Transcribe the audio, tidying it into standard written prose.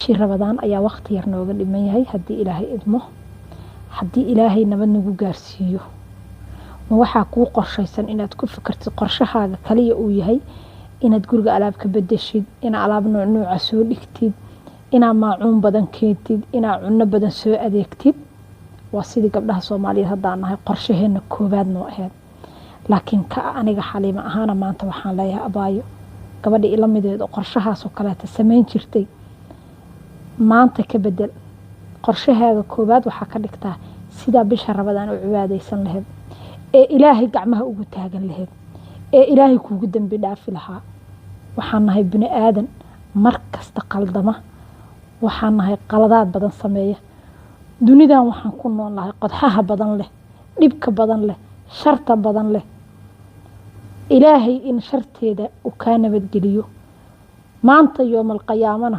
شي رمضان أيا وقت يرنوغ dhiman yahay hadii Ilaahay idmo hadii Ilaahay nabad nagu gaarsiiyo ma waxa ku qorshaysan inaad ku fikirtid qorshahaaga kaliya uu yahay inaad guriga alaab ka bedeshid ina alaab nooc soo dhigtid ina maacuun badan keentid ina cunno badan soo adeegtid waa sidii gabdhaha Soomaaliyeed hadaan nahay qorshaheena koobaad noo ahayd laakiin ka aniga xaliima ahaan maanta waxaan leeyahay abaayo gabadha ila mideed qorshahaas oo kale ta sameyn jirtay maanta ka bedel qorshahaaga koobaad waxa ka dhigtaa sida bisha Ramadaan oo cibaadeysan lahayd ee Ilaahay gacmaha ugu taagan lahayd ee Ilaahay kuugu dambi dhaafi lahaa waxaan nahay bini aadan markasta qaldama waxaan nahay qaladaad badan sameeya dunidan waxaan ku noolahay qodxaha badan leh dhibka badan leh sharta badan leh Ilaahay in sharteeda uu ka nabad geliyo maanta yoomal qiyaamana